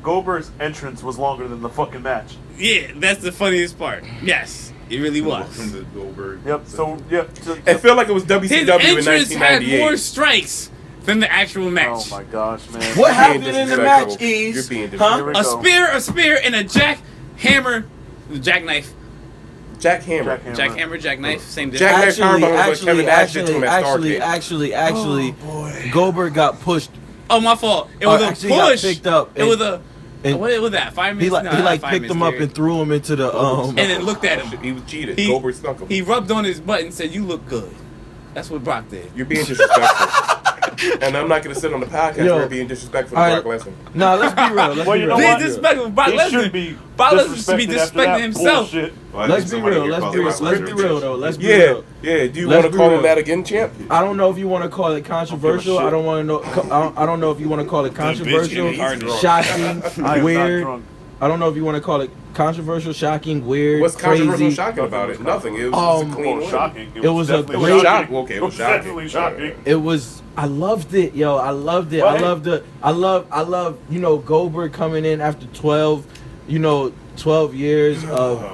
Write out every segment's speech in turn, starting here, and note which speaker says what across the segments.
Speaker 1: Goldberg's entrance was longer than the fucking match.
Speaker 2: Yeah, that's the funniest part. Yes, it really was.
Speaker 3: Goldberg.
Speaker 1: Yep. So yeah,
Speaker 3: it felt like it was WCW
Speaker 2: his
Speaker 3: in 1998.
Speaker 2: had more strikes than the actual match.
Speaker 1: Oh my gosh, man!
Speaker 4: What happened in the match is
Speaker 2: A spear, and a jackknife. Jackknife, same difference.
Speaker 4: Actually, Goldberg got pushed.
Speaker 2: Oh, my fault. It was a push.
Speaker 4: Picked up.
Speaker 2: It was a. What was that? 5 minutes?
Speaker 4: He picked him up and threw him into the
Speaker 2: and then looked at him.
Speaker 3: He was cheated. Goldberg stunk him.
Speaker 2: He rubbed on his butt and said, "You look good." That's what Brock did.
Speaker 3: You're being disrespectful. And I'm not going to sit on the podcast where being disrespectful to Brock Lesnar.
Speaker 4: No, let's be real.
Speaker 2: Being disrespectful to Brock Lesnar. Brock Lesnar should be disrespecting himself.
Speaker 4: Let's be real. Let's be real, though. Let's be real.
Speaker 3: Yeah. Do you want to call him that again, champ?
Speaker 4: I don't know if you want to call it controversial. I don't want to know. I don't know if you want to call it controversial, shocking, weird. I don't know if you want to call it controversial, shocking, weird,
Speaker 3: What's
Speaker 4: crazy.
Speaker 3: controversial, shocking about it? Nothing. It was a clean win.
Speaker 1: Shocking.
Speaker 4: It was a great.
Speaker 3: Okay, it was shocking.
Speaker 4: It was. I loved it, yo. I loved it. I loved it. I love. Goldberg coming in after 12 years of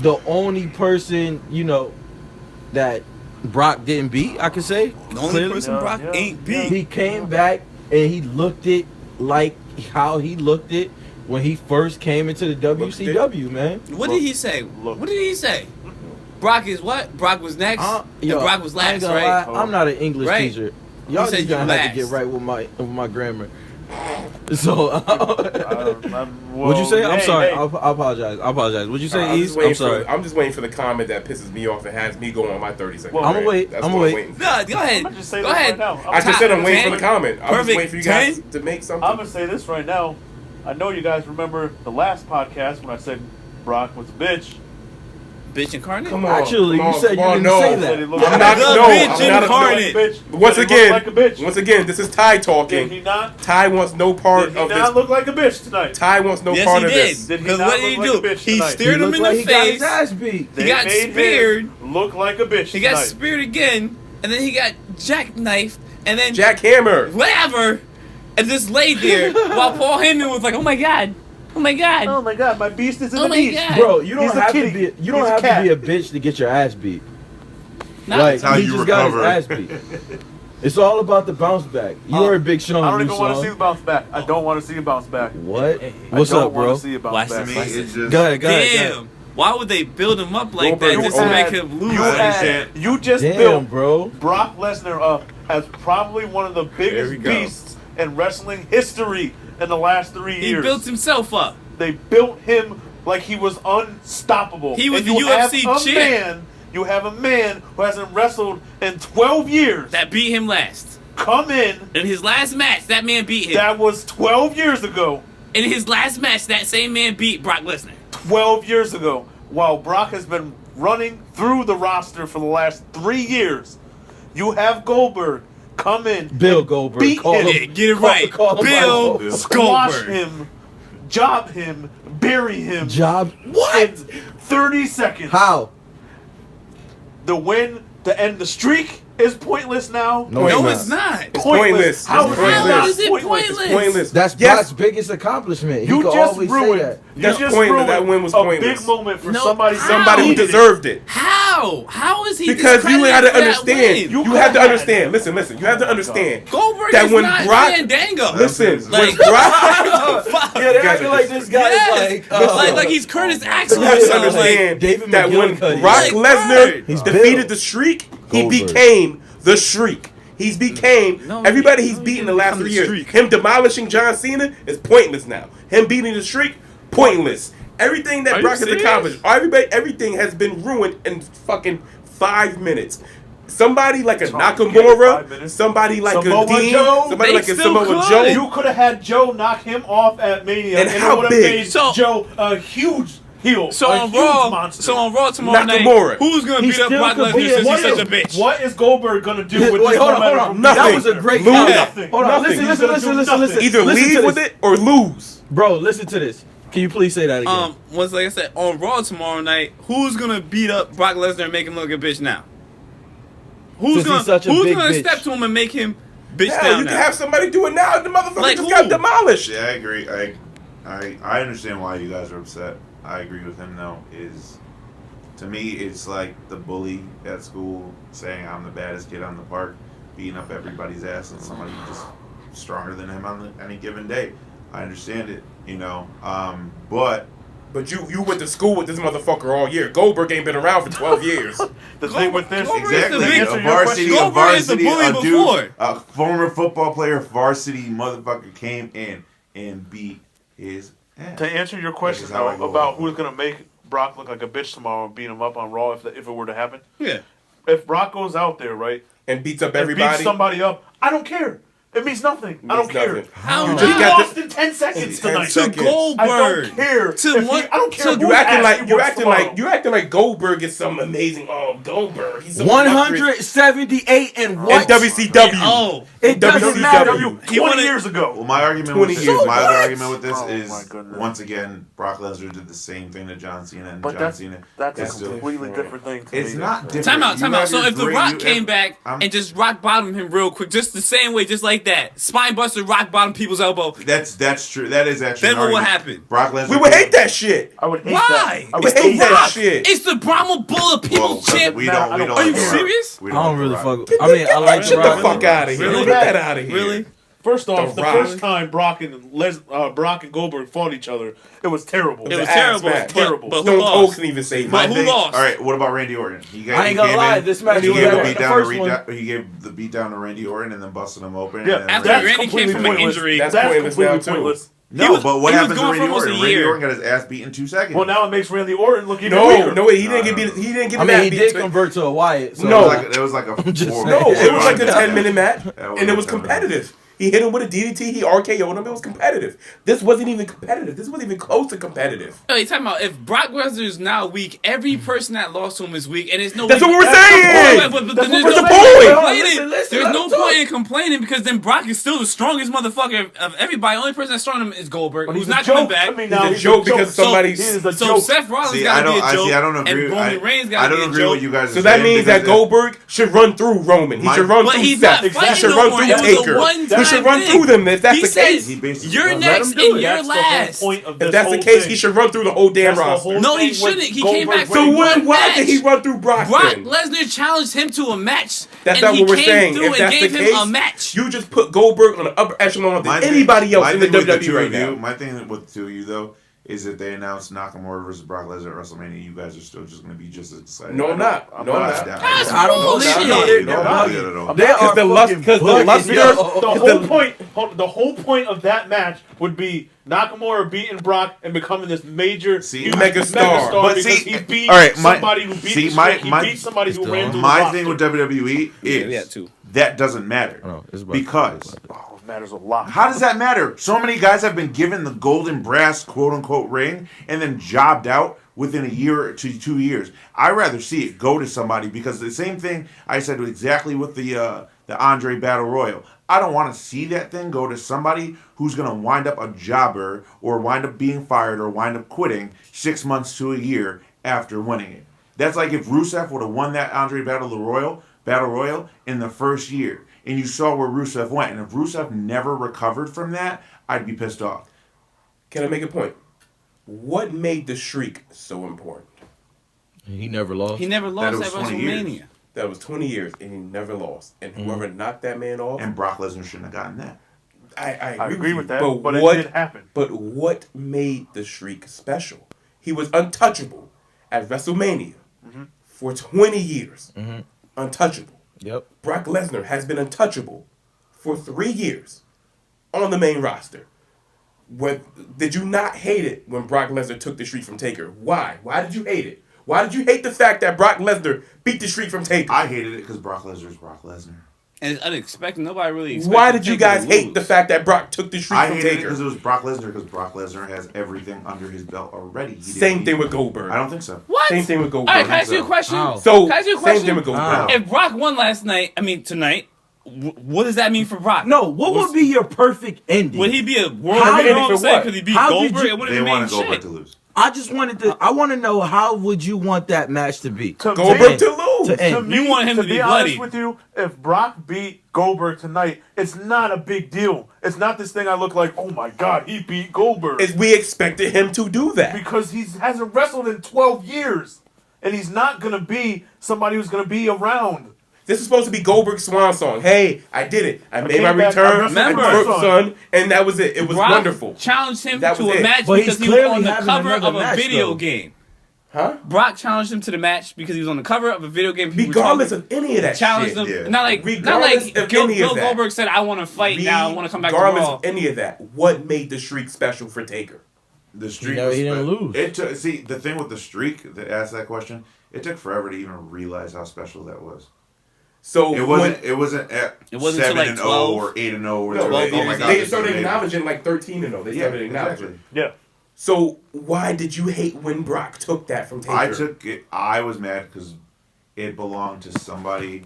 Speaker 4: the only person, that Brock didn't beat. I could say
Speaker 2: the only person Brock ain't beat.
Speaker 4: He came back and he looked it like how he looked it when he first came into the WCW, man.
Speaker 2: What did he say? What did he say? Brock is what? Brock was next. Brock was last, right?
Speaker 4: I'm not an English teacher. Y'all just gonna have to get right with my grammar. So, what'd you say? I'm sorry. I apologize. What'd you say, East? I'm sorry.
Speaker 3: I'm just waiting for the comment that pisses me off and has me go on my 30 seconds.
Speaker 4: I'm gonna wait.
Speaker 3: I'm waiting.
Speaker 2: No, go ahead.
Speaker 1: Go
Speaker 2: ahead.
Speaker 1: Right
Speaker 3: I just said I'm waiting for the comment. I'm just waiting for you guys to make something.
Speaker 1: I'm gonna say this right now. I know you guys remember the last podcast when I said Brock was a bitch.
Speaker 2: Bitch incarnate?
Speaker 4: Come on. Actually, you said you didn't say that.
Speaker 2: I'm not bitch incarnate.
Speaker 3: Once again, this is Ty talking.
Speaker 1: Did he not?
Speaker 3: Ty wants no part of this.
Speaker 1: Did he not look like a bitch tonight?
Speaker 3: Ty wants no part of this.
Speaker 1: Did he not
Speaker 2: what did he do? He steered him in the face.
Speaker 4: He got his ass beat.
Speaker 2: He got speared.
Speaker 1: Look like a bitch.
Speaker 2: He got speared again, and then he got jackknifed, and then
Speaker 3: jackhammer.
Speaker 2: Whatever, and just laid there while Paul Heyman was like, "Oh my god." Oh my god!
Speaker 1: Oh my god! My beast is in the beast,
Speaker 4: bro. You don't have to be. You don't have to be a bitch to get your ass beat.
Speaker 5: That's how you recover.
Speaker 4: Got his ass beat. It's all about the bounce back. You heard Big Sean.
Speaker 1: I don't even want to see the bounce back. I don't want to see a bounce back.
Speaker 4: What? What's up, bro?
Speaker 1: I don't want to see a bounce back.
Speaker 4: Go ahead.
Speaker 2: Damn. Why would they build him up like that just to make him lose?
Speaker 1: You just built Brock Lesnar up as probably one of the biggest beasts in wrestling history in the last 3 years.
Speaker 2: He built himself up.
Speaker 1: They built him like he was unstoppable.
Speaker 2: He was the UFC champ.
Speaker 1: You have a man who hasn't wrestled in 12 years.
Speaker 2: That beat him last.
Speaker 1: Come in
Speaker 2: his last match, that man beat him.
Speaker 1: That was 12 years ago.
Speaker 2: In his last match, that same man beat Brock Lesnar.
Speaker 1: 12 years ago. While Brock has been running through the roster for the last 3 years. You have Goldberg. Come in.
Speaker 4: Bill Goldberg.
Speaker 1: Beat him.
Speaker 2: Get it right. Bill
Speaker 1: Squash him. Job him. Bury him.
Speaker 4: What?
Speaker 1: In 30 seconds.
Speaker 4: How?
Speaker 1: The win to end the streak is pointless now.
Speaker 2: No, it's not.
Speaker 3: It's pointless.
Speaker 2: How is it pointless?
Speaker 3: It's pointless.
Speaker 4: That's Brock's biggest accomplishment.
Speaker 1: You just ruined
Speaker 4: that.
Speaker 3: That's pointless. That win was pointless.
Speaker 1: A big moment for somebody
Speaker 3: who deserved it.
Speaker 2: How? How is he?
Speaker 3: Because you had to understand. You have to understand. Listen. You have to understand.
Speaker 2: Goldberg
Speaker 3: that
Speaker 2: is
Speaker 3: when
Speaker 2: not
Speaker 3: Brock,
Speaker 2: Fandango.
Speaker 3: Listen,
Speaker 2: like,
Speaker 3: when Brock,
Speaker 4: they're acting like this guy is
Speaker 2: like he's Curtis Axel.
Speaker 3: You have to understand that when Brock Lesnar defeated the streak, he became the Shriek. He's became everybody he's beaten the last 3 years. Him demolishing John Cena is pointless now. Him beating the Shriek, pointless. Everything that Brock has accomplished, everything has been ruined in fucking 5 minutes. Somebody like a Nakamura, somebody like
Speaker 1: Samoa
Speaker 3: a Dean,
Speaker 1: Joe,
Speaker 3: somebody like a Samoa Joe.
Speaker 1: You could have had Joe knock him off at Mania,
Speaker 3: and how
Speaker 1: it would have made Joe a huge heel.
Speaker 2: So on Raw tomorrow night, who's gonna beat up Brock Lesnar since he's such a bitch?
Speaker 1: What is Goldberg gonna do with this?
Speaker 4: Hold on.
Speaker 3: Nothing.
Speaker 4: That was a great
Speaker 3: Nothing.
Speaker 4: Hold on. Listen.
Speaker 3: Either leave with it or lose.
Speaker 4: Bro, listen to this. Can you please say that again?
Speaker 2: Like I said, on Raw tomorrow night, who's gonna beat up Brock Lesnar and make him look like a bitch now? Who's gonna step to him and make him bitch down.
Speaker 3: You can have somebody do it now. The motherfucker just got demolished.
Speaker 5: Yeah, I agree. I understand why you guys are upset. I agree with him though. To me, it's like the bully at school saying I'm the baddest kid on the park, beating up everybody's ass, and somebody just stronger than him on any given day. I understand it,
Speaker 3: But you went to school with this motherfucker all year. Goldberg ain't been around for 12 years.
Speaker 1: The thing with this,
Speaker 5: exactly. A former football player, varsity motherfucker came in and beat his ass.
Speaker 1: To answer your question about who's gonna make Brock look like a bitch tomorrow and beat him up on Raw if it were to happen.
Speaker 2: Yeah.
Speaker 1: If Brock goes out there, right,
Speaker 3: and beats up everybody,
Speaker 1: beats somebody up, I don't care. It means nothing. I don't care.
Speaker 2: How
Speaker 1: you just lost in 10 seconds tonight.
Speaker 2: To Goldberg.
Speaker 1: I don't care. I don't care.
Speaker 3: You acting like Goldberg is some amazing. Goldberg. He's
Speaker 4: 178 and what?
Speaker 3: In WCW.
Speaker 2: Oh,
Speaker 4: it doesn't matter.
Speaker 1: 20 years ago.
Speaker 5: Well, my argument with this, my other argument with this is once again, Brock Lesnar did the same thing to John Cena, and John Cena.
Speaker 1: That's a completely different thing.
Speaker 5: It's not different.
Speaker 2: Time out. So if The Rock came back and just rock bottomed him real quick, just the same way, just like that, spine buster, rock bottom people's elbow.
Speaker 5: That's true. That is actually.
Speaker 2: Then what would happen?
Speaker 5: Brock Lesnar.
Speaker 3: We would hate that shit.
Speaker 1: I would hate
Speaker 2: Why?
Speaker 1: that. I would
Speaker 3: hate that shit.
Speaker 2: It's the Brahma Bull of People's Champ.
Speaker 5: We don't.
Speaker 2: Are you serious?
Speaker 4: I don't really fuck. I mean, I like
Speaker 3: Get the fuck out of here.
Speaker 2: Really?
Speaker 3: Get that out of here.
Speaker 2: Really?
Speaker 1: First off, the first time Brock and Goldberg fought each other, it was terrible.
Speaker 2: It was terrible.
Speaker 1: Terrible.
Speaker 2: But
Speaker 3: Stone
Speaker 2: who
Speaker 3: Cold
Speaker 2: lost?
Speaker 3: can even say
Speaker 2: But who lost?
Speaker 5: All right, what about Randy Orton?
Speaker 4: I ain't gonna lie, this match
Speaker 5: he
Speaker 4: was
Speaker 5: gave
Speaker 4: better
Speaker 5: the
Speaker 4: than
Speaker 5: beat
Speaker 4: the
Speaker 5: down
Speaker 4: first one.
Speaker 5: He gave the beat down to Randy Orton and then busted him open.
Speaker 1: Yeah,
Speaker 2: after Randy came from an injury.
Speaker 3: That's
Speaker 1: completely pointless.
Speaker 5: No, but what happens to Randy Orton? Randy
Speaker 2: year.
Speaker 5: Orton got his ass beat in 2 seconds.
Speaker 1: Well, now it makes Randy Orton look even weaker.
Speaker 3: No, he didn't get beat. He didn't get.
Speaker 4: I mean, he did convert to a Wyatt. So
Speaker 3: No.
Speaker 5: It was like a.
Speaker 3: No, it was like a 10-minute match, and it was competitive. He hit him with a DDT. He RKO'd him. It was competitive. This wasn't even competitive. This wasn't even close to competitive.
Speaker 2: Oh, you talking about if Brock Lesnar is now weak, every person that lost to him is weak, and there's no.
Speaker 3: That's what we're saying.
Speaker 2: There's
Speaker 3: the
Speaker 2: point. There's no point in complaining because then Brock is still the strongest motherfucker of everybody. The only person that's stronger than him is Goldberg, who's not coming back.
Speaker 1: I mean, now
Speaker 3: he's a joke because somebody.
Speaker 2: So Seth Rollins got to be a joke.
Speaker 5: I don't agree.
Speaker 2: And Roman Reigns got to be a joke.
Speaker 5: I don't agree with you guys.
Speaker 3: So that means that Goldberg should run through Roman. He should run through Seth. He should run through Taker. He should run through them. If that's the case,
Speaker 2: you're next and you're last.
Speaker 3: If that's the case, he should run through the whole damn roster.
Speaker 2: No, he shouldn't. He came back
Speaker 3: So why did he run through Brock?
Speaker 2: Brock Lesnar challenged him to a match.
Speaker 3: That's not what we're saying.
Speaker 2: If that's the case,
Speaker 3: you just put Goldberg on the upper echelon than anybody else in the WWE right now.
Speaker 5: My thing with the two of you though is that they announced Nakamura versus Brock Lesnar at WrestleMania. You guys are still just going to be just as excited.
Speaker 3: No, I'm not.
Speaker 5: I
Speaker 2: don't
Speaker 5: know.
Speaker 1: The whole point of that match would be Nakamura beating Brock and becoming this major
Speaker 3: mega star.
Speaker 1: But because he beat somebody who beat somebody who ran through the
Speaker 5: My thing with WWE is that doesn't matter because.
Speaker 1: Matters a lot.
Speaker 5: How does that matter? So many guys have been given the golden brass quote unquote ring and then jobbed out within a year to 2 years. I'd rather see it go to somebody because the same thing I said exactly with the Andre Battle Royal. I don't want to see that thing go to somebody who's going to wind up a jobber or wind up being fired or wind up quitting 6 months to a year after winning it. That's like if Rusev would have won that Andre Battle Royal in the first year. And you saw where Rusev went. And if Rusev never recovered from that, I'd be pissed off.
Speaker 3: Can I make a point? What made the streak so important?
Speaker 4: He never lost.
Speaker 2: He never lost at WrestleMania.
Speaker 3: That was 20 years, and he never lost. And whoever knocked that man off...
Speaker 5: And Brock Lesnar shouldn't have gotten that.
Speaker 3: I
Speaker 1: agree with that,
Speaker 3: but
Speaker 1: it did happen.
Speaker 3: But what made the streak special? He was untouchable at WrestleMania for 20 years. Untouchable.
Speaker 4: Yep.
Speaker 3: Brock Lesnar has been untouchable for 3 years on the main roster. Did you not hate it when Brock Lesnar took the streak from Taker? Why? Why did you hate it? Why did you hate the fact that Brock Lesnar beat the streak from Taker?
Speaker 5: I hated it because Brock Lesnar is Brock Lesnar.
Speaker 2: And it's unexpected. Nobody really expected.
Speaker 3: Why did you guys hate the fact that Brock took the streak from Taker?
Speaker 5: I hated it because it was Brock Lesnar because Brock Lesnar has everything under his belt already.
Speaker 3: Same thing with Goldberg.
Speaker 5: I don't think so.
Speaker 2: What?
Speaker 3: Same thing with Goldberg.
Speaker 2: All right, can I ask you a question?
Speaker 3: So,
Speaker 2: can I ask you a question?
Speaker 3: Same thing with Goldberg.
Speaker 2: If Brock won tonight, what does that mean for Brock?
Speaker 4: No, what would be your perfect ending?
Speaker 2: Would he be a world champion? Because he beat Goldberg? It wouldn't
Speaker 5: They
Speaker 2: mean
Speaker 5: wanted
Speaker 2: shit.
Speaker 5: Goldberg to lose.
Speaker 4: I want to know how would you want that match to be?
Speaker 3: Goldberg to lose.
Speaker 4: To end.
Speaker 2: You want him to be bloody.
Speaker 1: Honest with you, if Brock beat Goldberg tonight, it's not a big deal. It's not this thing I look like, oh my God, he beat Goldberg.
Speaker 3: We expected him to do that.
Speaker 1: Because he hasn't wrestled in 12 years. And he's not going to be somebody who's going to be around.
Speaker 3: This is supposed to be Goldberg's swan song. Hey, I did it. I made my return.
Speaker 2: Remember,
Speaker 3: son, and that was it. It was
Speaker 2: Brock
Speaker 3: wonderful.
Speaker 2: Challenged him to a match
Speaker 4: but
Speaker 2: because he was on the cover of a video game.
Speaker 3: Huh?
Speaker 2: Brock challenged him to the match because he was on the cover of a video game.
Speaker 3: Regardless of any of that
Speaker 2: challenged
Speaker 3: shit.
Speaker 2: him.
Speaker 5: Yeah.
Speaker 2: Not like Bill Goldberg said, I want to fight now. I want to come back to Raw.
Speaker 3: Regardless of any of that, what made the streak special for Taker?
Speaker 5: The streak.
Speaker 4: He didn't lose.
Speaker 5: See, the thing with the streak that asked that question, it took forever to even realize how special that was.
Speaker 3: So
Speaker 5: it wasn't at 7-0 or 8-0 or
Speaker 2: 12. Oh my God.
Speaker 3: They started acknowledging like 13-0. They started acknowledging.
Speaker 5: Exactly.
Speaker 1: Yeah.
Speaker 3: So why did you hate when Brock took that from Taker?
Speaker 5: I was mad because it belonged to somebody.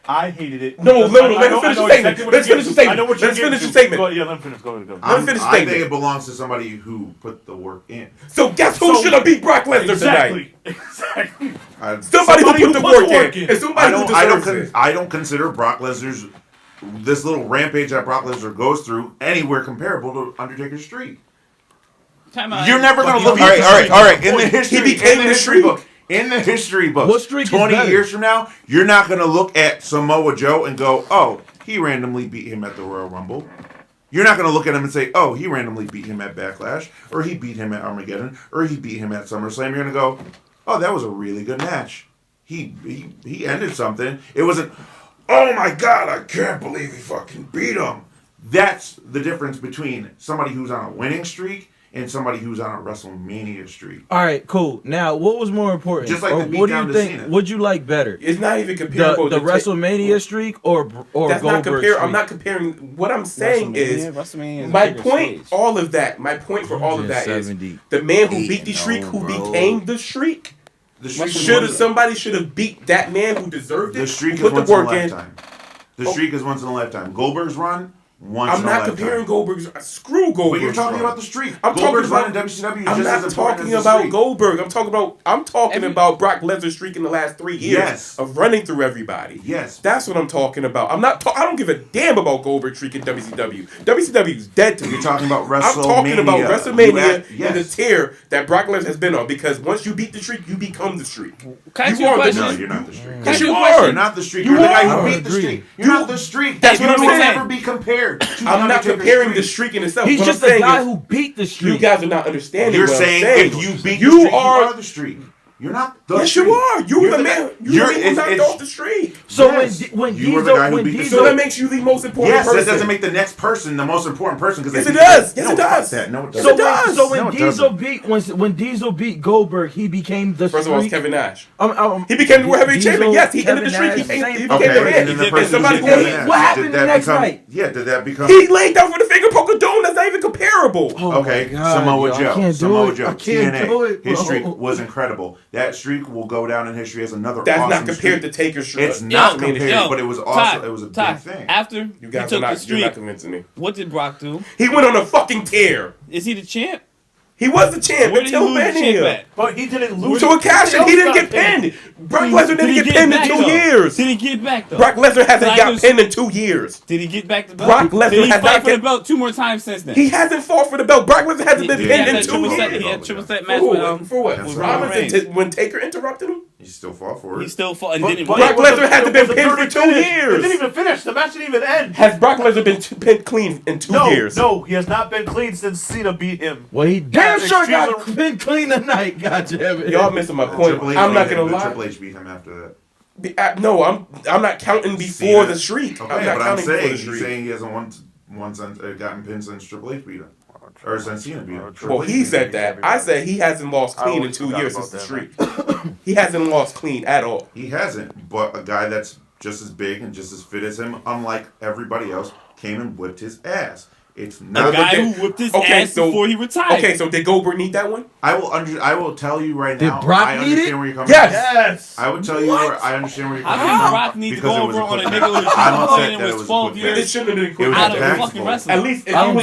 Speaker 1: I hated it.
Speaker 3: No, let me finish the statement. Let's finish the statement.
Speaker 1: I know what you're
Speaker 3: Let's finish the
Speaker 1: getting to.
Speaker 3: statement.
Speaker 1: Yeah, let me finish. Go ahead.
Speaker 5: I think it belongs to somebody who put the work in.
Speaker 3: So guess who should have beat Brock Lesnar tonight?
Speaker 1: Exactly.
Speaker 3: Somebody who put the work in. And somebody who deserves it.
Speaker 5: I don't consider Brock Lesnar's this little rampage that Brock Lesnar goes through anywhere comparable to Undertaker's streak. You're never going to look. All right. In the history,
Speaker 3: he became the streak book.
Speaker 5: In the history book,
Speaker 4: what streak
Speaker 5: 20 years from now, you're not going to look at Samoa Joe and go, "Oh, he randomly beat him at the Royal Rumble." You're not going to look at him and say, "Oh, he randomly beat him at Backlash, or he beat him at Armageddon, or he beat him at SummerSlam." You're going to go, "Oh, that was a really good match. He ended something." It wasn't, "Oh my God, I can't believe he fucking beat him." That's the difference between somebody who's on a winning streak and somebody who's on a WrestleMania streak.
Speaker 4: All right, cool. Now, what was more important?
Speaker 5: Just like the
Speaker 4: what do
Speaker 5: beatdown
Speaker 4: you
Speaker 5: to
Speaker 4: think?
Speaker 5: Cena.
Speaker 4: What'd you like better?
Speaker 3: It's not even comparable.
Speaker 4: The WrestleMania streak or
Speaker 3: that's
Speaker 4: Goldberg streak?
Speaker 3: I'm not comparing. What I'm saying is my point. All of that. My point for all of that is the man who beat the streak, who became the streak. Somebody should have beat that man who deserved it.
Speaker 5: The streak
Speaker 3: is
Speaker 5: once in a lifetime. The streak is once in a lifetime. Goldberg's run.
Speaker 3: I'm not comparing Goldberg's. Screw Goldberg.
Speaker 5: But you're talking about the streak.
Speaker 3: I'm
Speaker 5: Goldberg's
Speaker 3: talking about
Speaker 5: run in WCW.
Speaker 3: I'm not talking about Goldberg. I'm talking about Brock Lesnar's streak in the last 3 years of running through everybody.
Speaker 5: Yes,
Speaker 3: that's what I'm talking about. I don't give a damn about Goldberg's streak in WCW. WCW's dead to me.
Speaker 5: You're talking about WrestleMania.
Speaker 3: I'm talking about WrestleMania and the tear that Brock Lesnar has been on. Because once you beat the streak, you become the streak.
Speaker 5: No, you're not the streak.
Speaker 3: Yes, you are.
Speaker 5: You're not the streak. You're the guy who beat the streak. You're not the streak.
Speaker 3: That's what I'm saying.
Speaker 5: You will never be compared.
Speaker 3: I'm not comparing the streak in itself.
Speaker 4: He's just the guy who beat the streak.
Speaker 3: You guys are not understanding.
Speaker 5: You're
Speaker 3: what
Speaker 5: saying
Speaker 3: I'm saying.
Speaker 5: if you beat the streak, you are the streak. You're not the streak.
Speaker 3: Yes, you are. You're the man. You're the man who knocked off the streak.
Speaker 4: So when
Speaker 3: so that makes you the most important person.
Speaker 5: Yes, that doesn't make the next person the most important person.
Speaker 3: Yes, it does. Yes, it does.
Speaker 5: No, it doesn't.
Speaker 4: So when Diesel beat Goldberg, he became the streak.
Speaker 3: First of all, it's Kevin Nash. He became the World Heavyweight Champion. Yes, he ended the streak. He became the man.
Speaker 4: What happened the next night?
Speaker 5: Yeah, did that become?
Speaker 3: He laid down for the finger poke of doom. That's not even comparable.
Speaker 5: Okay, Samoa Joe.
Speaker 4: Samoa Joe.
Speaker 5: TNA. His streak was incredible. That streak will go down in history as another.
Speaker 3: That's
Speaker 5: awesome
Speaker 3: not compared
Speaker 5: streak.
Speaker 3: to Taker's streak.
Speaker 5: It's not compared, but it was also it was a big thing.
Speaker 2: After
Speaker 3: you guys
Speaker 2: took
Speaker 3: are not,
Speaker 2: the streak,
Speaker 3: you're not convincing me.
Speaker 2: What did Brock do?
Speaker 3: He went on a fucking tear.
Speaker 2: Is he the champ?
Speaker 3: He was the champ until Mania.
Speaker 1: But he didn't lose.
Speaker 3: To a cash in, he didn't get pinned. Brock Lesnar didn't get pinned in 2 years.
Speaker 2: Did he get back though?
Speaker 3: Brock Lesnar hasn't got pinned in 2 years.
Speaker 2: Did he get back the belt?
Speaker 3: Brock Lesnar has
Speaker 2: not for the belt 2 more times since then.
Speaker 3: He hasn't fought for the belt. Brock Lesnar hasn't been pinned in 2 years.
Speaker 2: He had triple set match with
Speaker 3: for what? Rollins when Taker interrupted him.
Speaker 5: He still fought for it.
Speaker 2: He still fought and didn't.
Speaker 3: Brock Lesnar hasn't been pinned for 2 years.
Speaker 1: It didn't even finish. The match didn't even end.
Speaker 3: Has Brock Lesnar been pinned clean in 2 years?
Speaker 1: No, he has not been clean since Cena beat him.
Speaker 4: Well, he damn sure got pinned clean tonight. Gotcha.
Speaker 3: Y'all missing my point. I'm not gonna lie.
Speaker 5: Triple H beat him after that.
Speaker 3: No, I'm not counting before the streak.
Speaker 5: Okay,
Speaker 3: I'm not counting before the streak.
Speaker 5: He's saying he hasn't gotten pinned since Triple H beat him. Or since Cena beat him.
Speaker 3: Well, he said that. I said he hasn't lost clean in 2 years since the streak. He hasn't lost clean at all.
Speaker 5: He hasn't, but a guy that's just as big and just as fit as him, unlike everybody else, came and whipped his ass. It's not
Speaker 2: a guy who whipped his ass before he retired.
Speaker 3: Okay, so did Goldberg need that one?
Speaker 5: I will tell you right now.
Speaker 4: Did Brock
Speaker 5: I
Speaker 4: need
Speaker 5: understand
Speaker 4: it?
Speaker 5: where you're coming
Speaker 3: Yes.
Speaker 5: from. I would tell you where I understand where you're coming from.
Speaker 2: How did Brock need to go over on a nigga who's playing and was 12 years
Speaker 3: It shouldn't have been
Speaker 2: out of fucking wrestling?
Speaker 3: At least if he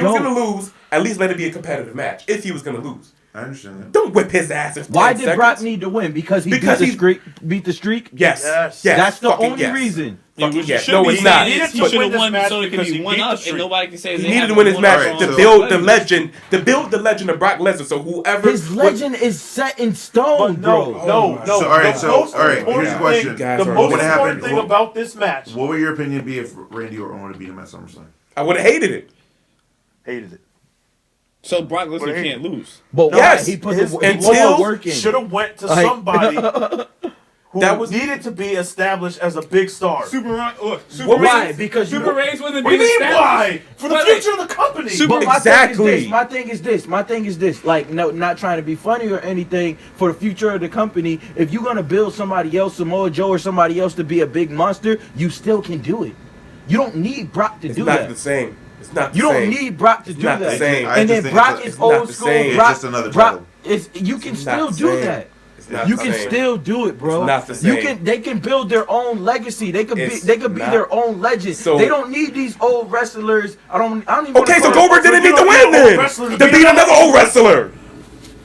Speaker 3: was going to lose, at least let it be a competitive match. If he was going to lose.
Speaker 5: I understand that.
Speaker 3: Don't whip his ass in 10
Speaker 4: Why did
Speaker 3: seconds.
Speaker 4: Brock need to win? Because he beat the streak?
Speaker 3: Yes.
Speaker 1: Yes.
Speaker 4: That's the
Speaker 3: Fucking
Speaker 4: only
Speaker 3: yes.
Speaker 4: reason.
Speaker 3: Fucking
Speaker 2: Which
Speaker 3: yes.
Speaker 2: should
Speaker 3: No,
Speaker 2: be
Speaker 3: it's not.
Speaker 2: saying
Speaker 1: He
Speaker 2: is
Speaker 1: needed to
Speaker 2: should
Speaker 1: win
Speaker 2: have
Speaker 1: this
Speaker 2: won
Speaker 1: match
Speaker 2: so it can
Speaker 1: because
Speaker 2: be
Speaker 1: he
Speaker 2: one
Speaker 1: beat the
Speaker 2: up,
Speaker 1: streak.
Speaker 2: and nobody can say
Speaker 3: He
Speaker 2: they
Speaker 3: needed to
Speaker 2: haven't
Speaker 3: win his
Speaker 2: won
Speaker 3: match
Speaker 2: all
Speaker 3: to
Speaker 2: the
Speaker 3: build the
Speaker 2: legends.
Speaker 3: legend, to build the legend of Brock Lesnar. So whoever
Speaker 4: His legend is set in stone,
Speaker 1: But
Speaker 4: bro.
Speaker 1: no.
Speaker 5: So, all right,
Speaker 1: The most
Speaker 5: here's a
Speaker 1: important
Speaker 5: question.
Speaker 1: thing-
Speaker 3: Guys
Speaker 1: The
Speaker 3: are
Speaker 1: most
Speaker 3: what
Speaker 1: important
Speaker 5: happened-
Speaker 1: thing about this match.
Speaker 5: What would your opinion be if Randy Orton would have beat him at SummerSlam?
Speaker 3: I would have hated it.
Speaker 1: Hated it.
Speaker 2: So Brock Lesnar
Speaker 1: But
Speaker 2: can't lose.
Speaker 4: But why?
Speaker 3: Yes,
Speaker 4: He put
Speaker 1: his-
Speaker 4: the
Speaker 3: until-
Speaker 4: work in.
Speaker 1: Should have went to
Speaker 4: Like-
Speaker 1: somebody who
Speaker 3: That was-
Speaker 1: needed to be established as a big star.
Speaker 4: Why? Because
Speaker 2: Super
Speaker 4: you.
Speaker 2: Reigns wasn't
Speaker 1: What do
Speaker 2: being
Speaker 1: you mean
Speaker 2: established.
Speaker 1: why? For the
Speaker 2: Wait,
Speaker 1: future of the company.
Speaker 2: Super-
Speaker 4: But
Speaker 3: Exactly.
Speaker 4: my thing is this. Like, no, not trying to be funny or anything. For the future of the company, if you're gonna build somebody else, Samoa Joe or somebody else, to be a big monster, you still can do it. You don't need Brock to
Speaker 3: It's
Speaker 4: do
Speaker 3: not
Speaker 4: that.
Speaker 3: the same. It's not the
Speaker 4: You
Speaker 3: same.
Speaker 4: don't need Brock to do
Speaker 3: not the
Speaker 4: that.
Speaker 3: same.
Speaker 5: I
Speaker 4: And
Speaker 5: just
Speaker 4: then
Speaker 5: think
Speaker 4: Brock
Speaker 5: it's
Speaker 4: is
Speaker 3: not
Speaker 4: old
Speaker 3: the
Speaker 4: school.
Speaker 3: same. It's
Speaker 4: Brock,
Speaker 5: just another
Speaker 4: Brock
Speaker 5: title.
Speaker 4: is you can
Speaker 3: It's not
Speaker 4: still
Speaker 3: the
Speaker 4: do
Speaker 3: same.
Speaker 4: that.
Speaker 3: It's not
Speaker 4: You
Speaker 3: the
Speaker 4: can
Speaker 3: same.
Speaker 4: still do it, bro.
Speaker 3: It's not the
Speaker 4: You
Speaker 3: same.
Speaker 4: can. They can build their own legacy. They could be.
Speaker 3: It's
Speaker 4: They could be
Speaker 3: not-
Speaker 4: their own legend.
Speaker 3: So-
Speaker 4: they don't need these old wrestlers. I don't even.
Speaker 3: Okay, so
Speaker 4: wanna call
Speaker 3: Goldberg
Speaker 1: So
Speaker 3: didn't
Speaker 1: you
Speaker 3: need to
Speaker 1: don't
Speaker 3: win
Speaker 1: need old
Speaker 3: then.
Speaker 1: wrestlers
Speaker 3: To
Speaker 1: to
Speaker 3: beat
Speaker 1: beat
Speaker 3: another old wrestler.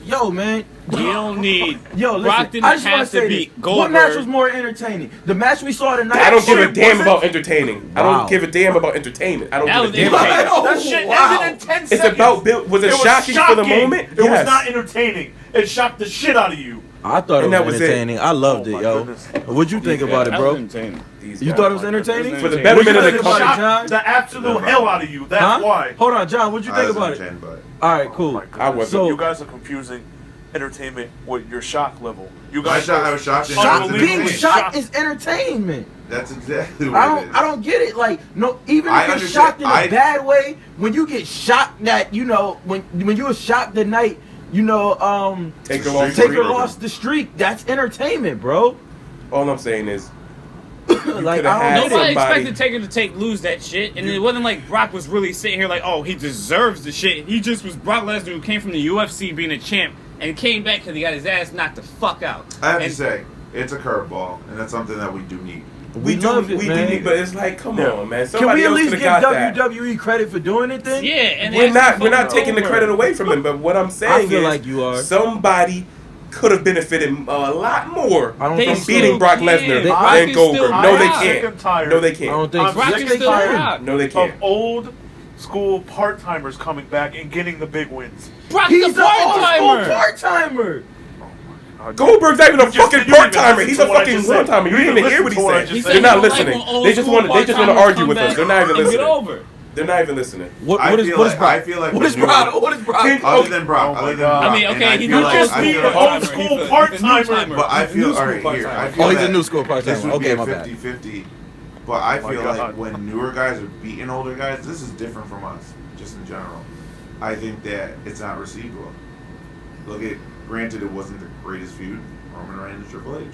Speaker 4: Yo, man.
Speaker 2: You don't need.
Speaker 4: Yo, listen.
Speaker 2: Brock didn't
Speaker 4: I just want
Speaker 2: have
Speaker 4: to say
Speaker 2: to
Speaker 4: this.
Speaker 2: beat
Speaker 4: What match was
Speaker 2: Goldberg.
Speaker 4: more entertaining? The match we saw tonight.
Speaker 3: I don't give a
Speaker 1: shit
Speaker 3: damn
Speaker 1: wasn't-
Speaker 3: about entertaining. I
Speaker 4: Wow.
Speaker 3: don't give a damn about entertainment. I don't
Speaker 2: That
Speaker 3: give a
Speaker 2: was
Speaker 3: damn about
Speaker 2: entertaining.
Speaker 1: That shit
Speaker 4: wow.
Speaker 1: ended in 10
Speaker 3: It's
Speaker 1: seconds.
Speaker 3: about build. Was it shocking for the moment?
Speaker 1: It was
Speaker 3: Yes.
Speaker 1: not entertaining. It shocked the shit out of you.
Speaker 4: I thought it
Speaker 3: And that
Speaker 4: was
Speaker 3: was it.
Speaker 4: entertaining. I loved
Speaker 1: Oh,
Speaker 4: it,
Speaker 1: my
Speaker 4: yo.
Speaker 1: goodness.
Speaker 4: What'd you think about it,
Speaker 2: That
Speaker 4: bro?
Speaker 2: was entertaining.
Speaker 3: These
Speaker 4: You
Speaker 3: guys.
Speaker 4: thought it was entertaining?
Speaker 3: For the
Speaker 2: What
Speaker 3: betterment of
Speaker 1: It
Speaker 3: the
Speaker 4: about it,
Speaker 3: company.
Speaker 4: John?
Speaker 1: shocked the absolute hell out of you. That's
Speaker 4: Huh?
Speaker 1: why.
Speaker 4: Hold on, John. What'd you
Speaker 5: I
Speaker 4: think
Speaker 5: was
Speaker 4: about it?
Speaker 5: entertained by it.
Speaker 4: All right, cool.
Speaker 1: My
Speaker 3: I
Speaker 1: goodness.
Speaker 3: wasn't.
Speaker 4: So-
Speaker 1: You guys are confusing entertainment with your shock level. You
Speaker 5: I
Speaker 1: guys
Speaker 5: was shocked. And
Speaker 1: Shock-
Speaker 5: it was
Speaker 4: Being
Speaker 5: entertaining.
Speaker 4: shocked is entertainment.
Speaker 5: That's exactly what it is.
Speaker 4: I don't get it. Like, no, even
Speaker 5: I
Speaker 4: if you're
Speaker 5: understand.
Speaker 4: shocked in a bad way, when you get shocked that, you know, when you were shocked the night, you know,
Speaker 3: Taker
Speaker 5: Streak
Speaker 3: lost.
Speaker 4: Taker
Speaker 5: Taker
Speaker 4: lost the streak. That's entertainment, bro.
Speaker 3: All I'm saying is,
Speaker 4: Like,
Speaker 3: coulda
Speaker 4: I
Speaker 3: had
Speaker 4: don't get
Speaker 2: Nobody
Speaker 4: it.
Speaker 3: somebody-
Speaker 2: expected Taker to lose that shit, and it wasn't like Brock was really sitting here like, oh, he deserves the shit. He just was Brock Lesnar, who came from the UFC being a champ and came back because he got his ass knocked the fuck out.
Speaker 5: I have
Speaker 2: And
Speaker 5: to say, it's a curveball, and that's something that we do need.
Speaker 4: We love it,
Speaker 3: we
Speaker 4: man.
Speaker 3: do, but it's like, come
Speaker 1: Yeah.
Speaker 3: on, man.
Speaker 4: Can
Speaker 3: Somebody
Speaker 4: we at
Speaker 3: else
Speaker 4: least
Speaker 3: could
Speaker 4: give
Speaker 3: have got that.
Speaker 4: WWE credit for doing it then?
Speaker 2: Yeah, and
Speaker 3: We're
Speaker 2: that's
Speaker 3: not
Speaker 2: fucking
Speaker 3: taking the
Speaker 2: over.
Speaker 3: credit away from him, but what I'm saying
Speaker 4: I feel
Speaker 3: is,
Speaker 4: like you are.
Speaker 3: somebody could have benefited a lot more
Speaker 4: I don't
Speaker 2: They
Speaker 3: from
Speaker 4: think
Speaker 3: beating
Speaker 2: still
Speaker 3: Brock
Speaker 2: can.
Speaker 3: Lesnar
Speaker 2: Brock
Speaker 3: than
Speaker 2: is
Speaker 3: Goldberg.
Speaker 2: still
Speaker 3: No, they
Speaker 2: Brock.
Speaker 1: Sick
Speaker 3: can't.
Speaker 1: and tired.
Speaker 3: No, they
Speaker 4: I don't
Speaker 3: can't.
Speaker 4: think
Speaker 1: I'm
Speaker 4: so.
Speaker 2: Brock
Speaker 1: sick
Speaker 2: is
Speaker 1: and
Speaker 2: still
Speaker 1: tired
Speaker 2: Brock.
Speaker 3: No, they
Speaker 1: of
Speaker 3: can't.
Speaker 1: old school part timers coming back and getting the big wins.
Speaker 2: Brock
Speaker 4: He's
Speaker 2: the
Speaker 4: an old school
Speaker 2: part-timer.
Speaker 4: part-timer.
Speaker 3: Goldberg's not even a
Speaker 1: You just
Speaker 3: fucking
Speaker 1: didn't even
Speaker 3: part timer.
Speaker 1: listen
Speaker 3: He's
Speaker 1: to
Speaker 3: a
Speaker 1: what I
Speaker 3: fucking
Speaker 1: just said.
Speaker 3: one timer. You
Speaker 1: You
Speaker 3: didn't even
Speaker 1: didn't
Speaker 3: hear what
Speaker 1: listen
Speaker 3: he
Speaker 1: to what I
Speaker 3: said.
Speaker 1: just
Speaker 2: He
Speaker 1: said.
Speaker 2: said
Speaker 3: They're
Speaker 2: he
Speaker 3: not
Speaker 2: don't like
Speaker 3: listening.
Speaker 2: when old
Speaker 3: They just
Speaker 2: school
Speaker 3: want to
Speaker 2: part-timers
Speaker 3: argue
Speaker 2: come
Speaker 3: with us.
Speaker 2: back
Speaker 3: They're not even
Speaker 2: and get
Speaker 3: listening.
Speaker 2: over.
Speaker 3: They're not even listening.
Speaker 4: What
Speaker 5: I
Speaker 4: is
Speaker 5: feel
Speaker 4: what is
Speaker 5: like-
Speaker 4: Brock?
Speaker 5: I feel like
Speaker 4: What is
Speaker 5: when
Speaker 4: Brock?
Speaker 5: you-
Speaker 4: What is Brock?
Speaker 5: Other than Brock,
Speaker 1: Oh my
Speaker 5: other than
Speaker 1: God.
Speaker 5: Brock.
Speaker 2: I mean,
Speaker 5: and
Speaker 2: okay,
Speaker 5: I
Speaker 2: he
Speaker 5: feel
Speaker 2: not
Speaker 5: like-
Speaker 2: just
Speaker 5: I
Speaker 2: being
Speaker 5: feel
Speaker 2: an
Speaker 5: like-
Speaker 2: old
Speaker 1: old
Speaker 2: school
Speaker 1: school
Speaker 2: part-timer.
Speaker 1: part-timer.
Speaker 5: But I feel,
Speaker 2: New school
Speaker 5: all right, here, I
Speaker 2: part-timer.
Speaker 5: feel
Speaker 4: Oh, he's a
Speaker 5: that
Speaker 4: new school part-timer.
Speaker 5: This would
Speaker 4: Okay,
Speaker 5: be
Speaker 4: my
Speaker 5: a
Speaker 4: bad.
Speaker 5: 50-50. But I
Speaker 1: Oh my
Speaker 5: feel
Speaker 1: God.
Speaker 5: like when newer guys are beating older guys, this is different from us, just in general. I think that it's not received well. Look at, granted, it wasn't the greatest feud, Roman Reigns and Triple H.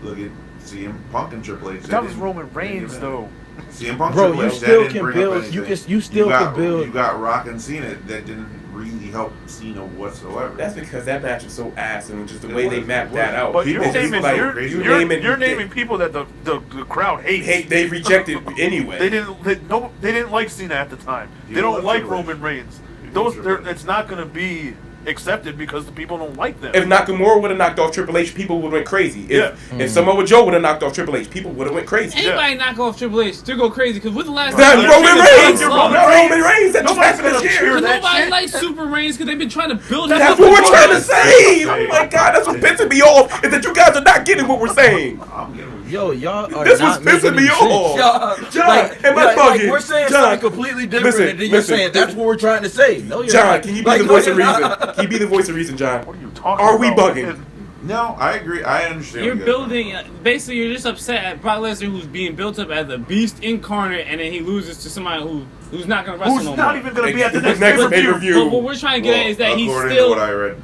Speaker 5: Look at CM Punk and Triple H.
Speaker 1: That was Roman Reigns, though.
Speaker 5: CM Punk,
Speaker 4: Bro,
Speaker 5: Triple
Speaker 4: you
Speaker 5: H, that
Speaker 4: still
Speaker 5: didn't
Speaker 4: can
Speaker 5: bring
Speaker 4: build-
Speaker 5: up anything.
Speaker 4: you still can build-
Speaker 5: You got Rock and Cena that didn't really help Cena whatsoever.
Speaker 3: That's because that match is so ass, and just the
Speaker 5: It
Speaker 3: way
Speaker 5: was,
Speaker 3: they mapped
Speaker 5: it was.
Speaker 3: that out.
Speaker 1: But
Speaker 5: People
Speaker 1: you're
Speaker 5: just
Speaker 1: naming,
Speaker 5: like
Speaker 1: you're,
Speaker 5: crazy.
Speaker 1: you're,
Speaker 3: naming-
Speaker 1: you're naming people that the crowd hates.
Speaker 3: They rejected anyway.
Speaker 1: They didn't like Cena at the time.
Speaker 5: You
Speaker 1: They don't
Speaker 5: love
Speaker 1: like
Speaker 5: Triple H.
Speaker 1: Roman Reigns.
Speaker 5: You love
Speaker 1: Those,
Speaker 5: Triple H.
Speaker 1: it's not going to be accepted because the people don't like them.
Speaker 3: If Nakamura would have knocked off Triple H, people would have went crazy. If Samoa Joe would have knocked off Triple H, people would have went crazy.
Speaker 2: Anybody knock off Triple H, still go crazy because with the last
Speaker 3: That
Speaker 2: time
Speaker 3: Roman Reigns!
Speaker 1: You're
Speaker 3: Roman Reigns! That just
Speaker 1: Nobody's
Speaker 3: happened this
Speaker 1: gonna
Speaker 3: year!
Speaker 1: cheer that
Speaker 2: nobody
Speaker 1: shit.
Speaker 2: likes Super Reigns because they've been trying to build him
Speaker 3: That's
Speaker 2: up
Speaker 3: what we're
Speaker 2: for
Speaker 3: trying to
Speaker 2: months.
Speaker 3: say! Oh my god, that's what's pissing me off, is that you guys are not getting what we're saying.
Speaker 5: I'm getting
Speaker 4: Yo, y'all are
Speaker 3: This
Speaker 4: not
Speaker 3: was pissing
Speaker 4: making
Speaker 3: me
Speaker 4: any
Speaker 3: off.
Speaker 4: sense.
Speaker 3: John,
Speaker 4: like,
Speaker 3: am I
Speaker 4: like
Speaker 3: bugging?
Speaker 4: we're saying
Speaker 3: John,
Speaker 4: something completely different,
Speaker 3: listen,
Speaker 4: and then you're
Speaker 3: listen.
Speaker 4: saying that's what we're trying to say. No, you're
Speaker 3: John,
Speaker 4: not.
Speaker 3: can you be
Speaker 4: Like,
Speaker 3: the
Speaker 4: no,
Speaker 3: voice
Speaker 4: you're
Speaker 3: of reason?
Speaker 4: not.
Speaker 3: Can you be the voice of reason, John?
Speaker 1: What are you talking
Speaker 3: Are we
Speaker 1: about?
Speaker 3: bugging?
Speaker 5: No, I agree. I understand.
Speaker 2: You're
Speaker 5: what you guys are
Speaker 2: building,
Speaker 5: talking
Speaker 2: basically, you're just upset at Brock Lesnar, who's being built up as a beast incarnate, and then he loses to somebody who's not going to wrestle
Speaker 1: Who's
Speaker 2: no
Speaker 1: not
Speaker 2: more.
Speaker 1: even going to be at the next
Speaker 3: Next
Speaker 1: pay-per-view.
Speaker 3: pay-per-view.
Speaker 2: But what we're trying to get at is that he's
Speaker 5: according
Speaker 2: still.
Speaker 5: to what I read,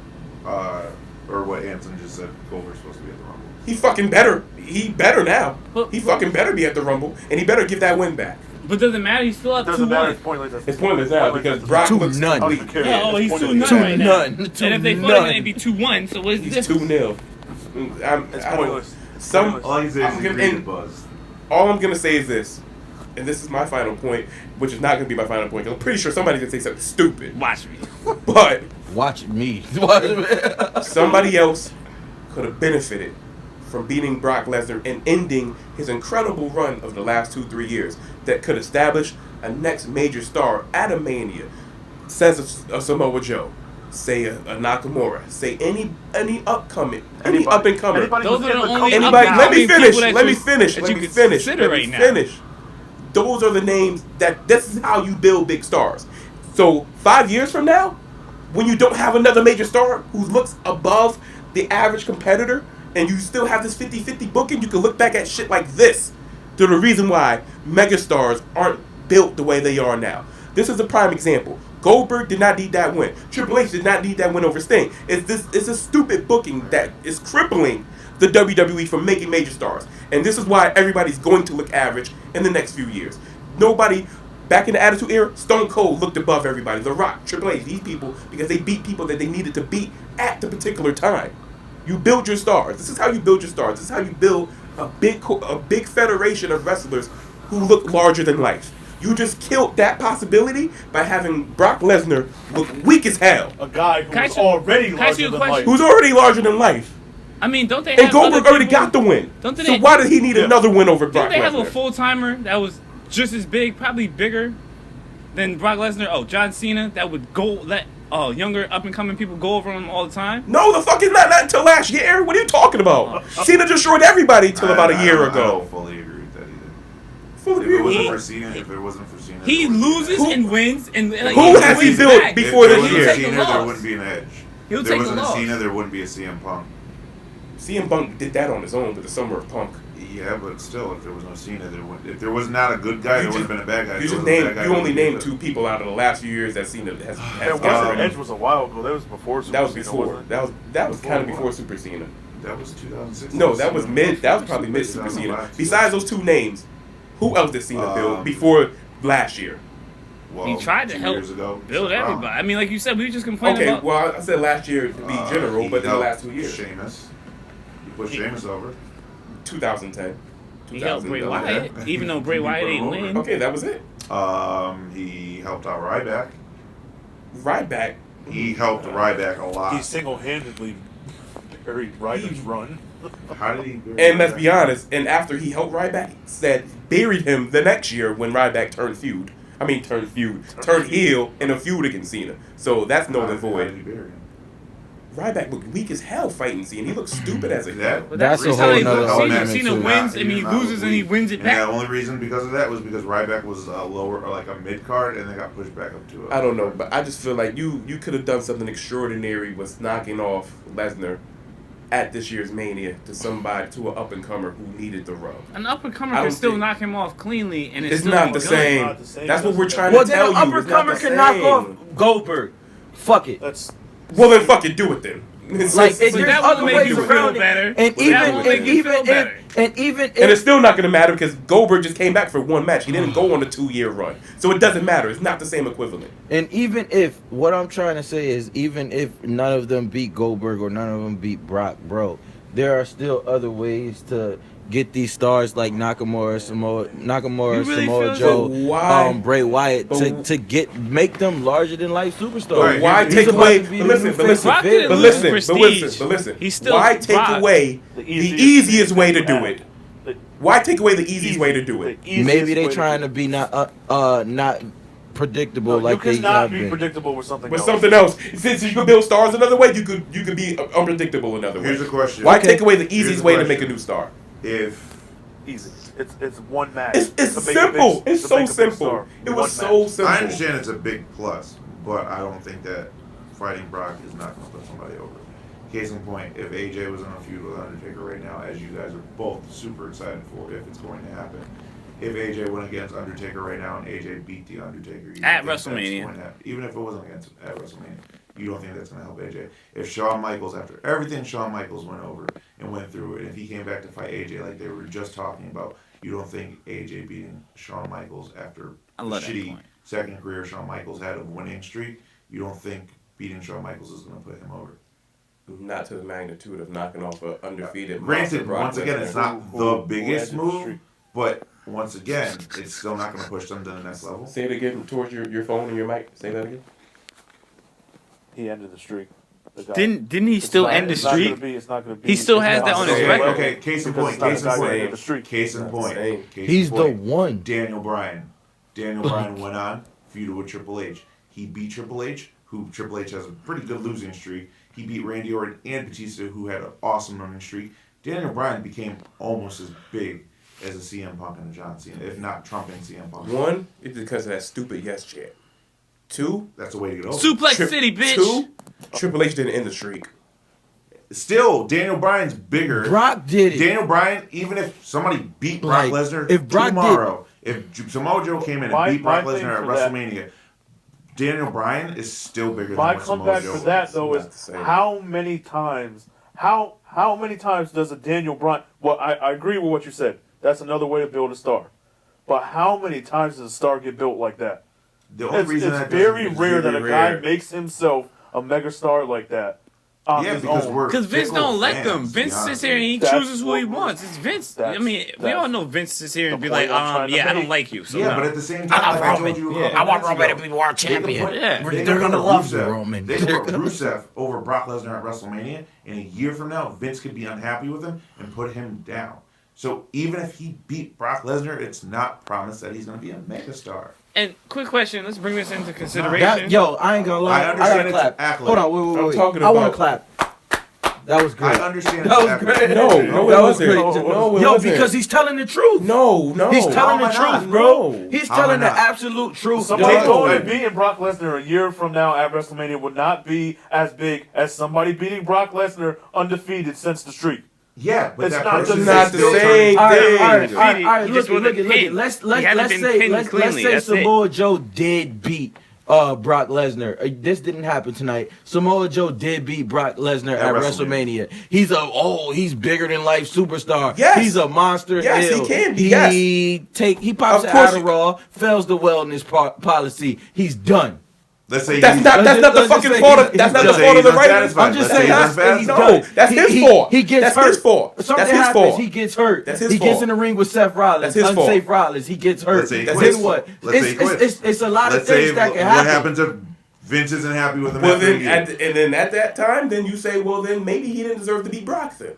Speaker 5: or what Anson just said, Goldberg's supposed to be at the Rumble.
Speaker 3: He fucking better. He better now.
Speaker 2: But-
Speaker 3: He fucking better be at the Rumble, and he better give that win back.
Speaker 2: But doesn't matter, he's still up
Speaker 1: Doesn't matter.
Speaker 2: 2-1.
Speaker 1: It's pointless.
Speaker 3: It's pointless now because Brock
Speaker 4: Two
Speaker 3: looks
Speaker 4: none.
Speaker 3: complete.
Speaker 2: Yeah, oh, he's 2-0
Speaker 4: Two
Speaker 2: right now.
Speaker 4: none.
Speaker 2: And
Speaker 4: Two
Speaker 2: if they fought
Speaker 4: none.
Speaker 2: him, it'd be 2-1. So what's the
Speaker 3: He's
Speaker 2: difference?
Speaker 3: 2-0.
Speaker 1: It's pointless.
Speaker 3: Some
Speaker 5: All I can say is
Speaker 3: I'm
Speaker 5: he's
Speaker 3: gonna-
Speaker 5: created
Speaker 3: and
Speaker 5: buzz.
Speaker 3: all I'm gonna say is this, and this is my final point, which is not gonna be my final point. 'Cause I'm pretty sure somebody's gonna say something stupid.
Speaker 2: Watch me.
Speaker 3: But
Speaker 4: Watch me.
Speaker 3: Somebody else could have benefited from beating Brock Lesnar and ending his incredible run of the last 2-3 years that could establish a next major star at a Mania. Says a Samoa Joe, say a Nakamura, say any up and coming.
Speaker 2: Those are the only
Speaker 3: Anybody? Let me finish. Those are the names this is how you build big stars. So 5 years from now, when you don't have another major star who looks above the average competitor, and you still have this 50-50 booking, you can look back at shit like this to the reason why megastars aren't built the way they are now. This is a prime example. Goldberg did not need that win. Triple H did not need that win over Sting. It's a stupid booking that is crippling the WWE from making major stars. And this is why everybody's going to look average in the next few years. Nobody, back in the Attitude Era, Stone Cold looked above everybody. The Rock, Triple H, these people, because they beat people that they needed to beat at the particular time. You build your stars. This is how you build your stars. This is how you build a big federation of wrestlers who look larger than life. You just killed that possibility by having Brock Lesnar look weak as hell.
Speaker 1: A guy who's already larger than life.
Speaker 3: Who's already larger than life.
Speaker 2: I mean, don't they?
Speaker 3: And Goldberg already got the win. So why did he need another win over Brock Lesnar?
Speaker 2: Don't they have a full timer that was just as big, probably bigger than Brock Lesnar? Oh, John Cena, that would let younger up and coming people go over him all the time.
Speaker 3: No, the fuck is not until last year. What are you talking about? Cena destroyed everybody till about a year ago.
Speaker 5: I don't fully agree with that either. If it wasn't for Cena,
Speaker 2: he loses and wins. And
Speaker 3: who has he built before this year?
Speaker 5: If there wasn't Cena, there wouldn't be an Edge. If there wasn't a Cena, there wouldn't be a CM Punk.
Speaker 3: CM Punk did that on his own with the Summer of Punk.
Speaker 5: Yeah, but still, if there was no Cena, if there was not a good guy, there would have been a bad guy.
Speaker 3: You only named 2 people out of the last few years that Cena has gotten.
Speaker 1: Edge was a while ago. That was before Super Cena.
Speaker 3: That was kind of before Super Cena.
Speaker 5: That was 2006.
Speaker 3: No, that was mid. That was probably mid Super Cena. Besides those 2 names, who else did Cena build before last year?
Speaker 5: Well,
Speaker 2: he tried to help build everybody. I mean, like you said, we were just complaining about.
Speaker 3: Okay, well, I said last year to be general, but in the last 2 years.
Speaker 5: Sheamus. He put Sheamus over.
Speaker 3: 2010.
Speaker 2: He helped Bray Wyatt, even though Bray Wyatt didn't win.
Speaker 3: Okay, that was it.
Speaker 5: He helped out Ryback.
Speaker 3: Ryback?
Speaker 5: He helped Ryback a lot.
Speaker 1: He single-handedly buried Ryback's run.
Speaker 5: How did he?
Speaker 3: And let's be honest, and after he helped Ryback, buried him the next year when Ryback turned heel in a feud against Cena. So that's null and void.
Speaker 5: How did he bury him?
Speaker 3: Ryback looked weak as hell fighting Cena. He looked stupid as a hell.
Speaker 4: That's a whole nother
Speaker 2: Cena wins and he loses and he wins it back.
Speaker 5: The only reason because of that was because Ryback was a lower, or like a mid card, and they got pushed back up to it.
Speaker 3: I don't know, but I just feel like you could have done something extraordinary with knocking off Lesnar at this year's Mania to an up and comer who needed the rub.
Speaker 2: An up and comer can still knock him off cleanly, and it's still
Speaker 3: not the same. That's what we're trying to tell you.
Speaker 4: Well, then an up and comer can knock off Goldberg. Fuck it.
Speaker 3: Well, then fucking do it then.
Speaker 4: Like, there's other ways around it. And
Speaker 3: it's still not going to matter because Goldberg just came back for 1 match. He didn't go on a 2-year run. So it doesn't matter. It's not the same equivalent.
Speaker 4: And even if, what I'm trying to say is, even if none of them beat Goldberg or none of them beat Brock, bro, there are still other ways to get these stars like Nakamura, Samoa Joe, Bray Wyatt to make them larger than life superstars.
Speaker 3: Right. Why take away? Listen. Why take away the easiest way to do it? Why take away the easiest way to do it?
Speaker 4: Maybe they trying to be not predictable like they have been.
Speaker 1: Predictable with something
Speaker 3: else. Since you could build stars another way, you could be unpredictable another way.
Speaker 5: Here's the question.
Speaker 3: Why take away the easiest way to make a new star?
Speaker 1: Easy. It's one match.
Speaker 3: It's simple. It's so simple. It was so simple.
Speaker 5: I understand it's a big plus, but I don't think that fighting Brock is not going to put somebody over. Case in point, if AJ was in a feud with Undertaker right now, as you guys are both super excited for, if it's going to happen, if AJ went against Undertaker right now and AJ beat the Undertaker
Speaker 2: at WrestleMania,
Speaker 5: even if it wasn't at WrestleMania, you don't think that's going to help AJ? If Shawn Michaels, after everything Shawn Michaels went over and went through, and if he came back to fight AJ like they were just talking about, you don't think AJ beating Shawn Michaels after the shitty second career Shawn Michaels had of winning streak, you don't think beating Shawn Michaels is going to put him over?
Speaker 3: Not to the magnitude of knocking off an undefeated.
Speaker 5: Granted, once again, it's not the biggest move, but once again, it's still not going to push them to the next level.
Speaker 3: Say it again towards your phone and your mic. Say that again.
Speaker 1: He ended the streak.
Speaker 2: Didn't he still end the streak?
Speaker 1: It's not going to be.
Speaker 2: He still has that on his record.
Speaker 5: Okay, case in point. Case in point.
Speaker 4: He's the one.
Speaker 5: Daniel Bryan. Daniel Bryan went on, feuded with Triple H. He beat Triple H, who Triple H has a pretty good losing streak. He beat Randy Orton and Batista, who had an awesome running streak. Daniel Bryan became almost as big as a CM Punk and a John Cena, if not trumping CM Punk.
Speaker 3: One, it's because of that stupid yes chant. Two,
Speaker 5: that's the way to get over.
Speaker 2: Suplex City, bitch.
Speaker 3: Two, Triple H didn't end the streak.
Speaker 5: Still, Daniel Bryan's bigger.
Speaker 4: Brock did it.
Speaker 5: Daniel Bryan, even if somebody beat Brock Lesnar tomorrow, if Samoa Joe came in and beat Brock Lesnar at WrestleMania, Daniel Bryan is still bigger than what Samoa Joe
Speaker 1: My comeback for that, though, is how many times does a Daniel Bryan... Well, I agree with what you said. That's another way to build a star. But how many times does a star get built like that? It's very rare that a guy makes himself a megastar like that.
Speaker 5: Because
Speaker 2: Vince don't let them. Vince sits here and he chooses who he wants. It's Vince. I mean, we all know Vince sits here and be like, I don't like you. So
Speaker 5: but at the same time, like I told you,
Speaker 2: I want Roman to be world champion.
Speaker 4: They're gonna love Roman.
Speaker 5: They put Rusev over Brock Lesnar at WrestleMania, and a year from now, Vince could be unhappy with him and put him down. So even if he beat Brock Lesnar, it's not promised that he's going to be a megastar.
Speaker 2: And quick question, let's bring this into consideration.
Speaker 4: I ain't gonna lie. I gotta clap. Hold on, wait. I want to clap. That was great.
Speaker 5: I understand.
Speaker 4: That was great.
Speaker 3: No,
Speaker 4: that was great.
Speaker 3: No,
Speaker 4: because he's telling the truth.
Speaker 3: No.
Speaker 4: He's telling the truth, bro. He's telling the absolute truth.
Speaker 1: Somebody going and beating Brock Lesnar a year from now at WrestleMania would not be as big as somebody beating Brock Lesnar undefeated since the streak.
Speaker 5: Yeah, but
Speaker 1: it's
Speaker 5: that
Speaker 1: not
Speaker 5: the
Speaker 3: same thing.
Speaker 4: All right. Look it. Let's say Samoa Joe did beat Brock Lesnar. This didn't happen tonight. Samoa Joe did beat Brock Lesnar at WrestleMania. He's bigger than life superstar.
Speaker 3: Yes.
Speaker 4: He's a monster.
Speaker 3: Yes, he can be.
Speaker 4: He pops an Adderall, fails the wellness policy. He's done.
Speaker 5: Let's say
Speaker 3: that's not the fucking fault of the writers.
Speaker 4: I'm just saying
Speaker 3: that's his fault.
Speaker 4: He gets hurt.
Speaker 3: That's his fault.
Speaker 4: Something happens. He gets hurt.
Speaker 3: That's his
Speaker 4: he
Speaker 3: fault.
Speaker 4: Gets in the ring with Seth Rollins.
Speaker 3: That's his
Speaker 4: unsafe
Speaker 3: fault.
Speaker 4: Rollins. He gets hurt.
Speaker 5: Then
Speaker 4: what? It's a lot of things that can happen.
Speaker 5: What happens if Vince isn't happy with him?
Speaker 3: Well, then at that time, then you say, well, then maybe he didn't deserve to beat Brock then.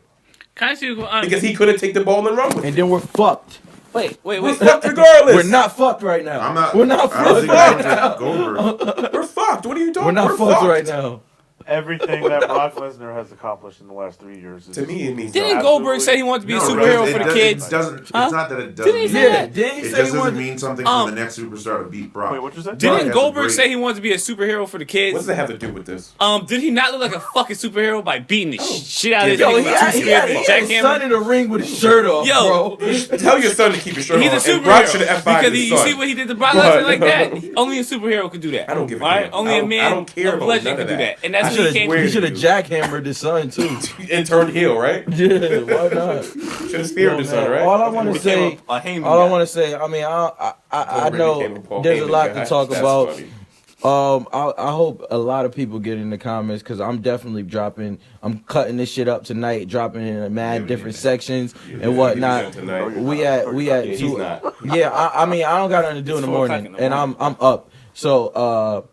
Speaker 3: Because he couldn't take the ball and run with it.
Speaker 4: And then we're fucked.
Speaker 2: Wait.
Speaker 3: We're fucked regardless.
Speaker 4: We're not fucked right now. We're not fucked
Speaker 3: right now. We're fucked. What are you talking about?
Speaker 4: We're not fucked right now.
Speaker 1: Everything that Brock Lesnar has accomplished in the last 3 years.
Speaker 3: To me, it means
Speaker 2: didn't Goldberg say he wanted to be a superhero for the kids?
Speaker 5: It's not that it doesn't.
Speaker 2: Didn't he say that?
Speaker 5: It just doesn't mean something for the next superstar to beat Brock.
Speaker 1: Wait, what you said?
Speaker 2: Didn't Goldberg say he wanted to be a superhero for the kids?
Speaker 3: What does that have to do with this?
Speaker 2: Did he not look like a fucking superhero by beating the shit out of his
Speaker 4: He had his son in the ring with his shirt off, bro.
Speaker 3: Tell your son to keep his shirt
Speaker 2: He's
Speaker 3: on.
Speaker 2: He's a superhero.
Speaker 3: Brock should have F5
Speaker 2: because you see what he did to Brock Lesnar like that? Only a superhero could do that.
Speaker 3: I don't give a damn.
Speaker 2: Only a man
Speaker 3: of
Speaker 2: legend could do that. And that's what he came
Speaker 4: He should have jackhammered his son too.
Speaker 3: And turned heel, right?
Speaker 4: Yeah, why not?
Speaker 3: Should have speared his son, right?
Speaker 4: All I want to say, I mean, I know there's a lot to talk about. I hope a lot of people get in the comments because I'm definitely I'm cutting this shit up tonight, dropping it in mad different sections and whatnot. We at two. Yeah, I mean, I don't got nothing to do in the morning, and I'm up. So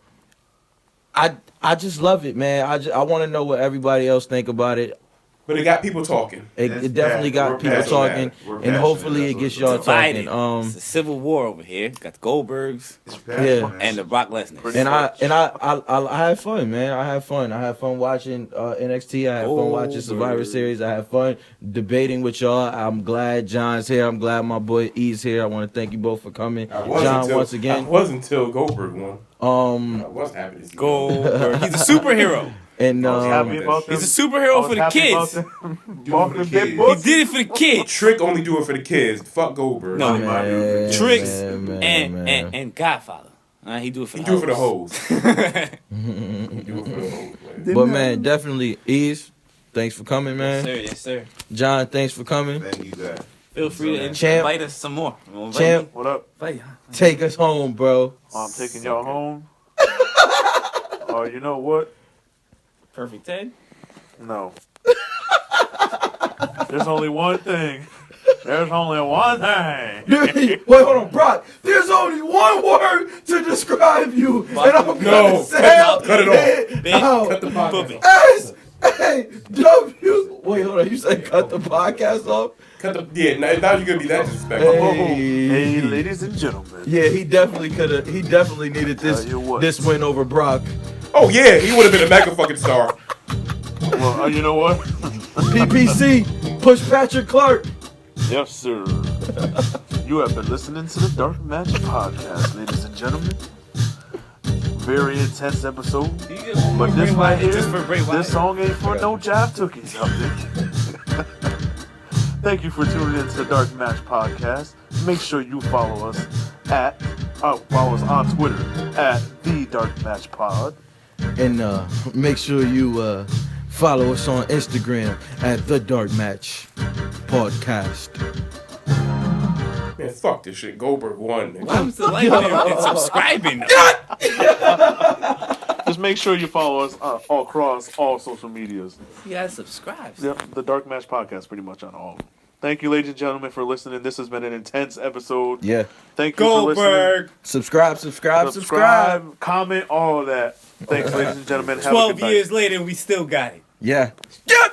Speaker 4: I just love it, man. I want to know what everybody else think about it.
Speaker 3: But it got people talking.
Speaker 4: It definitely got people talking, and hopefully it gets y'all talking.
Speaker 2: It's a civil war over here. Got the Goldbergs, and the Brock Lesnar.
Speaker 4: And I had fun, man. I had fun watching NXT. I had fun watching Survivor Series. I had fun debating with y'all. I'm glad John's here. I'm glad my boy E's here. I want to thank you both for coming. John, once again.
Speaker 3: I wasn't until Goldberg won. I was happy to see
Speaker 2: Goldberg. He's a superhero.
Speaker 4: And
Speaker 2: he's a superhero for the kids. He did it for the kids.
Speaker 3: Trick only do it for the kids. Fuck Goldberg.
Speaker 2: No, Tricks and Godfather. He do it for the
Speaker 3: hoes.
Speaker 4: But man, definitely Ease. Thanks for coming, man.
Speaker 2: Yes, sir.
Speaker 4: John, thanks for coming.
Speaker 5: Thank you, guys.
Speaker 2: Feel free to invite us some more.
Speaker 4: Champ,
Speaker 1: what up?
Speaker 4: Take us home, bro.
Speaker 1: I'm taking y'all home. You know what?
Speaker 2: Perfect 10?
Speaker 1: No. There's only one thing There's only one thing.
Speaker 4: Wait, hold on, Brock. There's only one word to describe you, and I'm gonna say
Speaker 3: cut it off.
Speaker 4: Cut
Speaker 3: the podcast.
Speaker 4: S-A-W. Wait, hold on. You said cut the podcast off?
Speaker 3: Now you're gonna be that disrespectful.
Speaker 1: Hey, ladies and gentlemen.
Speaker 4: Yeah, he definitely could have. He definitely needed this win over Brock.
Speaker 3: Oh yeah, he would have been a mega fucking star.
Speaker 1: Well, you know what?
Speaker 4: PPC, push Patrick Clark.
Speaker 1: Yes, sir. You have been listening to the Dark Match Podcast, ladies and gentlemen. Very intense episode. But this right here, this song ain't for no jive tookies out there. Thank you for tuning in to the Dark Match Podcast. Make sure you follow us on Twitter at The Dark Match Pod.
Speaker 4: And make sure you follow us on Instagram at The Dark Match Podcast.
Speaker 3: Man, fuck this shit. Goldberg won.
Speaker 2: I'm still liking and subscribing.
Speaker 1: Just make sure you follow us across all social medias.
Speaker 2: You gotta subscribe.
Speaker 1: Yep, the Dark Match Podcast, pretty much on all of them. Thank you, ladies and gentlemen, for listening. This has been an intense episode.
Speaker 4: Yeah.
Speaker 1: Thank you for listening.
Speaker 2: Goldberg.
Speaker 1: Subscribe. Comment, all of that. Thanks, ladies and gentlemen. Have
Speaker 2: 12
Speaker 1: a good night.
Speaker 2: years later, we still got it.
Speaker 4: Yeah.
Speaker 3: Yep.